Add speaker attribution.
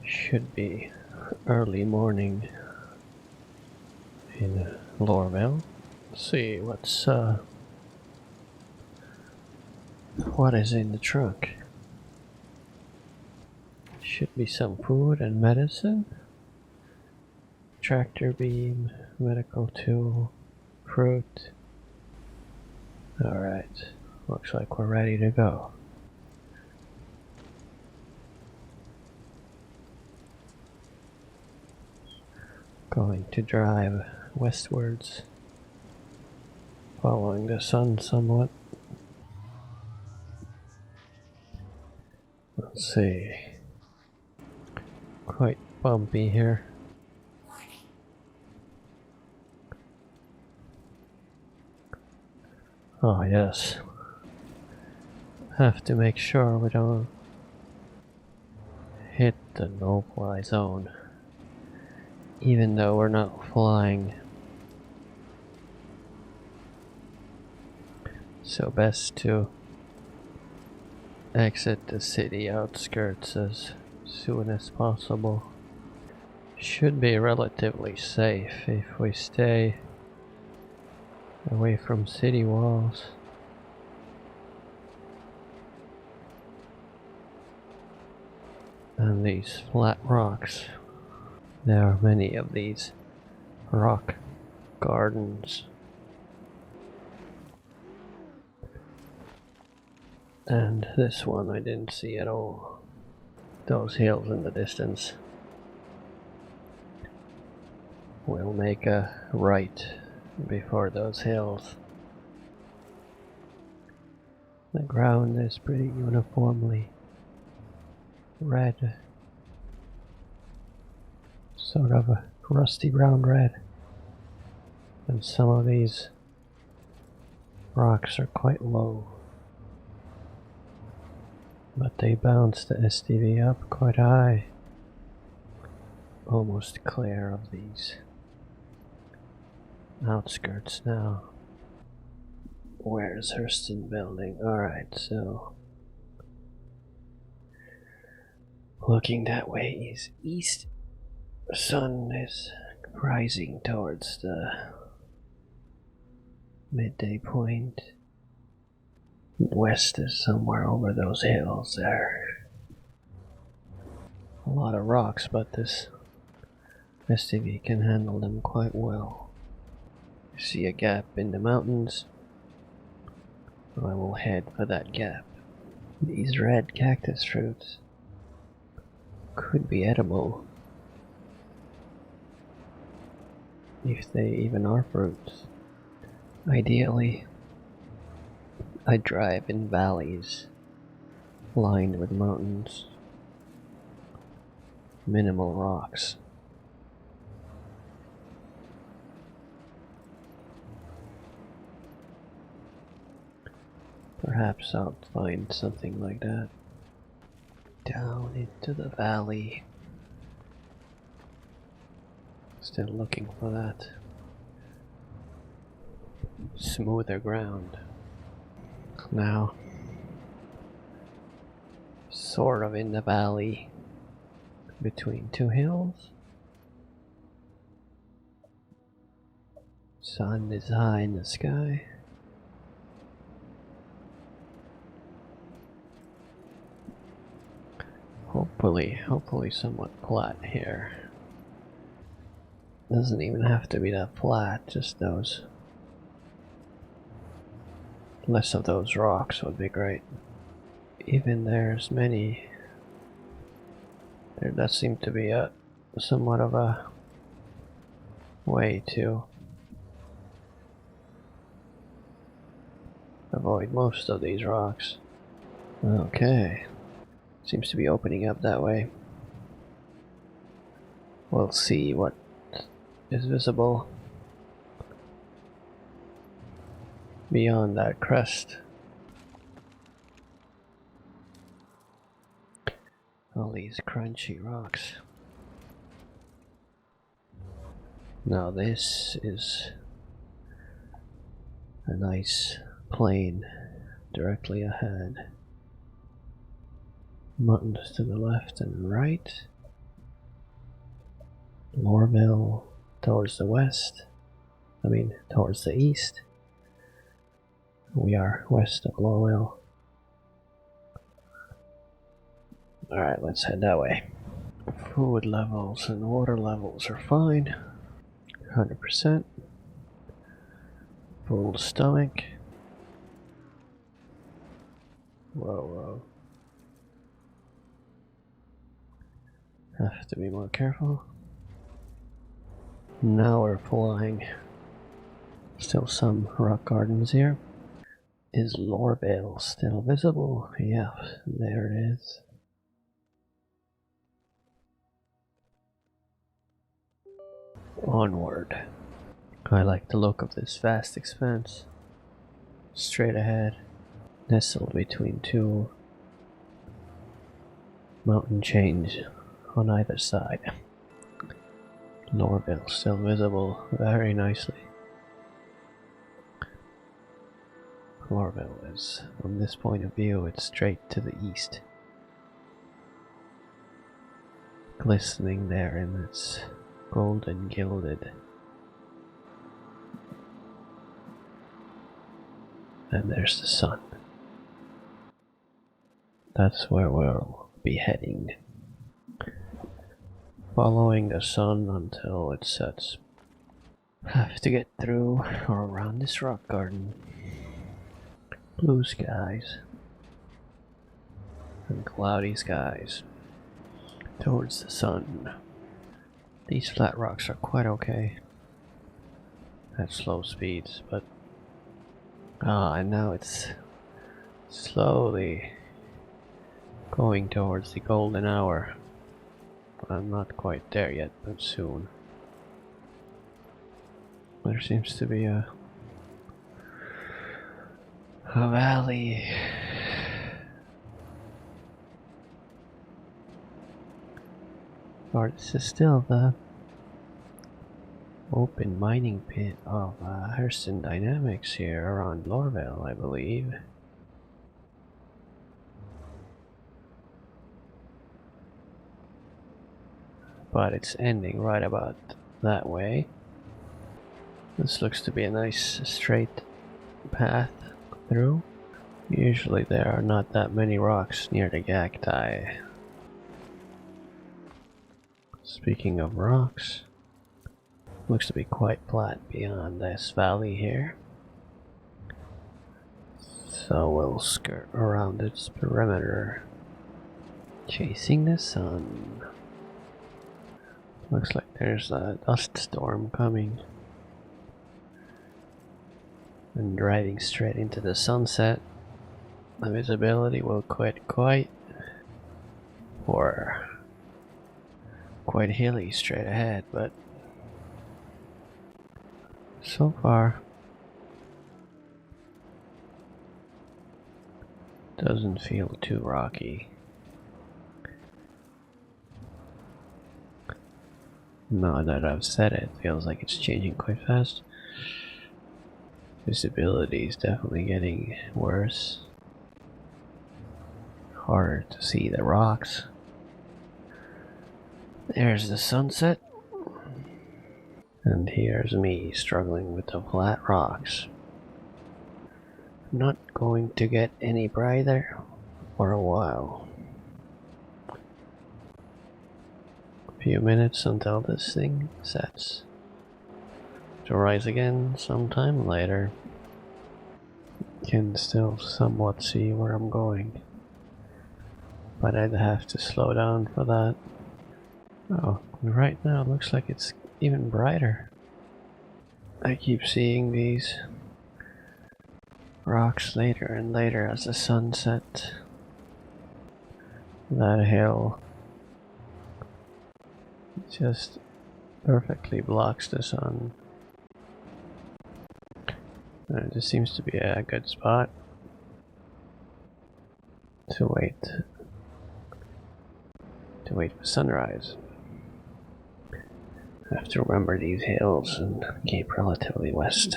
Speaker 1: Should be early morning in Lorville. Let's see what is in the trunk. Should be some food and medicine. Tractor beam, medical tool, fruit. Alright, looks like we're ready to go. Going to drive westwards, following the sun somewhat. Let's see. Quite bumpy here. Oh yes. Have to make sure we don't hit the no-fly zone, even though we're not flying. So best to exit the city outskirts as soon as possible. Should be relatively safe if we stay away from city walls. And these flat rocks. There are many of these rock gardens. And this one I didn't see at all. Those hills in the distance. We'll make a right before those hills. The ground is pretty uniformly red. Sort of a rusty brown red. And some of these rocks are quite low. But they bounce the STV up quite high. Almost clear of these outskirts now. Where's Hurston building? Alright, so looking that way is east. The sun is rising towards the midday point. West is somewhere over those hills there. A lot of rocks, but this STV can handle them quite well. I see a gap in the mountains. I will head for that gap. These red cactus fruits could be edible. If they even are fruits. Ideally, I drive in valleys lined with mountains, minimal rocks. Perhaps I'll find something like that. Down into the valley. Still looking for that smoother ground. Now, sort of in the valley between two hills. Sun is high in the sky. Hopefully somewhat flat here. Doesn't even have to be that flat, just those. Less of those rocks would be great. Even there's many. There does seem to be a somewhat of a way to avoid most of these rocks. Okay. Seems to be opening up that way. We'll see what is visible beyond that crest. All these crunchy rocks. Now this is a nice plain directly ahead. Mountains to the left and right. Lorville towards the west. Towards the east. We are west of Lorville. Alright, let's head that way. Food levels and water levels are fine. 100%. Full stomach. Whoa. Have to be more careful. Now we're flying. Still some rock gardens here. Is Lorville still visible? Yeah, there it is. Onward. I like the look of this vast expanse. Straight ahead, nestled between two mountain chains on either side. Lorville still visible very nicely. Lorville is, from this point of view, it's straight to the east. Glistening there in its golden gilded. And there's the sun. That's where we'll be heading. Following the sun until it sets. Have to get through or around this rock garden. Blue skies. And cloudy skies. Towards the sun. These flat rocks are quite okay at slow speeds, but and now it's slowly going towards the golden hour. I'm not quite there yet, but soon. There seems to be a valley. Or this is still the open mining pit of Hurston Dynamics here around Lorville, I believe. But it's ending right about that way. This looks to be a nice straight path through. Usually there are not that many rocks near the cacti. Speaking of rocks, looks to be quite flat beyond this valley here. So we'll skirt around its perimeter, chasing the sun. Looks like there's a dust storm coming. And driving straight into the sunset. The visibility will quite hilly straight ahead, but so far doesn't feel too rocky. Now that I've said it, feels like it's changing quite fast. Visibility is definitely getting worse. Harder to see the rocks. There's the sunset. And here's me struggling with the flat rocks. Not going to get any brighter for a while. A few minutes until this thing sets. To rise again sometime later. Can still somewhat see where I'm going. But I'd have to slow down for that. Oh, right now it looks like it's even brighter. I keep seeing these rocks later and later as the sun sets. That hill just perfectly blocks the sun. This seems to be a good spot to wait for sunrise. I have to remember these hills and keep relatively west.